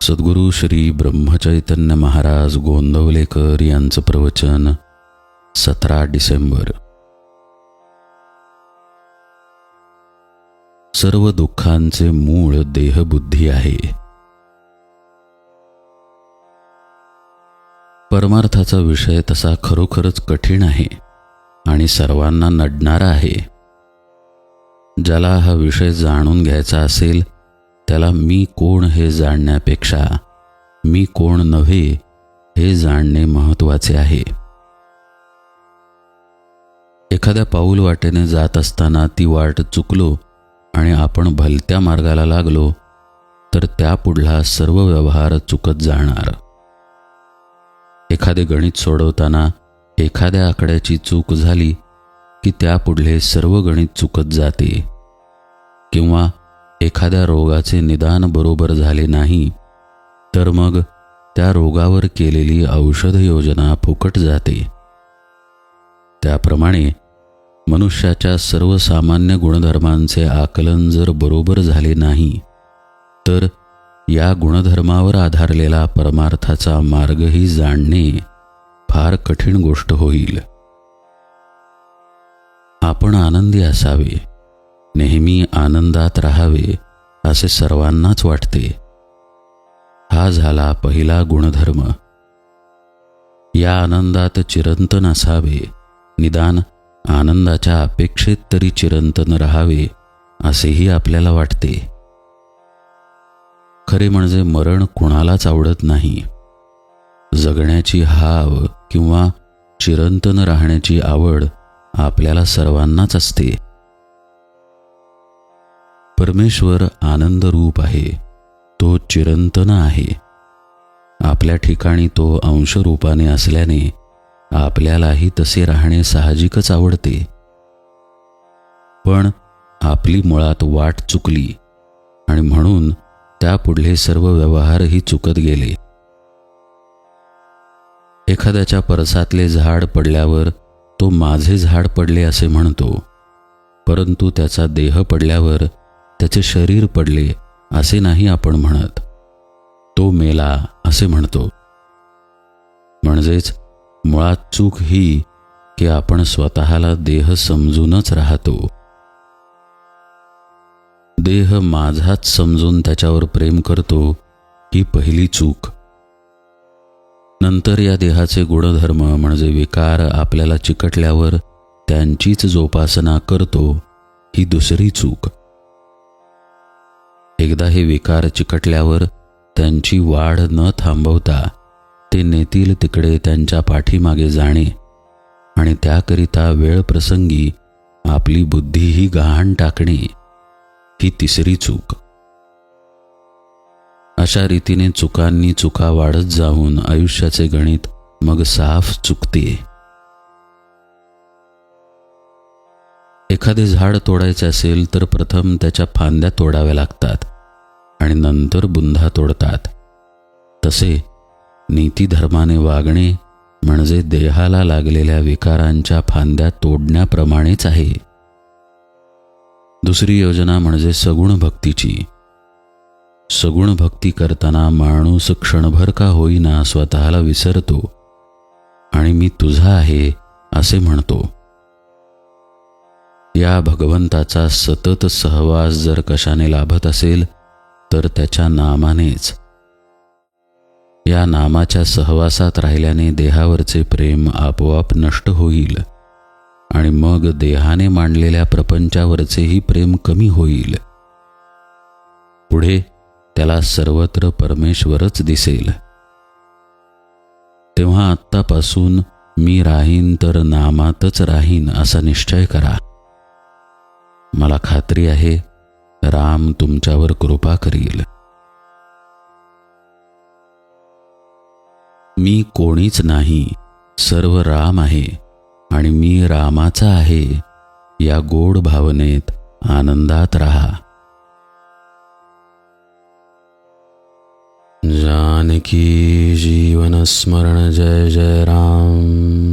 सद्गुरू श्री ब्रह्मचैतन्य महाराज गोंदवलेकर यांचं प्रवचन 17 डिसेंबर. सर्व दुःखांचे मूळ देहबुद्धी आहे. परमार्थाचा विषय तसा खरोखरच कठीण आहे आणि सर्वांना नडणारा आहे. ज्याला हा विषय जाणून घ्यायचा असेल त्याला मी कोण हे जाणण्यापेक्षा मी कोण नव्हे हे जाणणे महत्त्वाचे आहे. एखाद्या पाऊल वाटेने जात असताना ती वाट चुकलो आणि आपण भलत्या मार्गाला लागलो तर त्यापुढला सर्व व्यवहार चुकत जाणार. एखादे गणित सोडवताना एखाद्या आकड्याची चूक झाली की त्यापुढले सर्व गणित चुकत जाते. किंवा एखाद्या रोगाचे निदान बरोबर झाले नाही तर मग त्या रोगावर केलेली औषध योजना फुकट जाते. त्याप्रमाणे मनुष्याच्या सर्वसामान्य गुणधर्मांचे आकलन जर बरोबर झाले नाही तर या गुणधर्मावर आधारलेला परमार्थाचा मार्गही जाणणे फार कठीण गोष्ट होईल. आपण आनंदी असावे, नेहमी आनंदात राहावे असे सर्वांनाच वाटते. हा झाला पहिला गुणधर्म. या आनंदात चिरंतन असावे, निदान आनंदाच्या अपेक्षेत तरी चिरंतन राहावे असेही आपल्याला वाटते. खरे म्हणजे मरण कुणालाच आवडत नाही. जगण्याची हाव किंवा चिरंतन राहण्याची आवड आपल्याला सर्वांनाच असते. परमेश्वर आनंद रूप आहे, तो चिरंतन आहे. आपल्या ठिकाणी तो अंशरूपाने असल्याने आपल्यालाही तसे राहणे साहजिकच आवडते. पण आपली मुळात वाट चुकली आणि म्हणून त्यापुढले सर्व व्यवहारही चुकत गेले. एखाद्याच्या परसातले झाड पडल्यावर तो माझे झाड पडले असे म्हणतो, परंतु त्याचा देह पडल्यावर त्याचे शरीर पडले असे नाही आपण म्हणत. तो मेला असे म्हणतो. म्हणजेच मुळात चूक ही की आपण स्वतःला देह समजूनच राहतो. देह माझाच समजून त्याच्यावर प्रेम करतो ही पहिली चूक. नंतर या देहाचे गुणधर्म म्हणजे विकार आपल्याला चिकटल्यावर त्यांचीच जोपासना करतो ही दुसरी चूक. एकदा हे विकार चिकटल्यावर त्यांची वाढ न थांबवता ते नेतील तिकडे त्यांच्या पाठीमागे जाणे आणि त्याकरिता वेळ प्रसंगी आपली बुद्धीही गहाण टाकणे ही तिसरी चूक. अशा रीतीने चुकांनी चुका वाढत जाऊन आयुष्याचे गणित मग साफ चुकते. एखादे झाड तोडायचे असेल तर प्रथम त्याच्या फांद्या तोडाव्या लागतात आणि नंतर बुंधा तोडतात. तसे नीतिधर्माने वागणे म्हणजे देहाला लागलेल्या विकारांच्या फांद्या तोडण्याप्रमाणेच आहे. दुसरी योजना म्हणजे सगुण भक्तीची. सगुण भक्ती करताना माणूस क्षणभर का होईना स्वतःला विसरतो आणि मी तुझा आहे असे म्हणतो. या भगवंताचा सतत सहवास जर कशाने लाभत असेल तर त्याच्या नामानेच. या नामाच्या सहवासात राहिल्याने देहावरचे प्रेम आपोआप नष्ट होईल आणि मग देहाने मांडलेल्या प्रपंचावरचेही प्रेम कमी होईल. पुढे त्याला सर्वत्र परमेश्वरच दिसेल. तेव्हा आत्तापासून मी राहीन तर नामातच राहीन असा निश्चय करा. मला खात्री आहे राम तुमच्यावर कृपा करील. मी कोणीच नाही, सर्व राम आहे आणि मी रामाचा आहे या गोड भावनेत आनंदात रहा. जानकी जीवन स्मरण जय जय राम.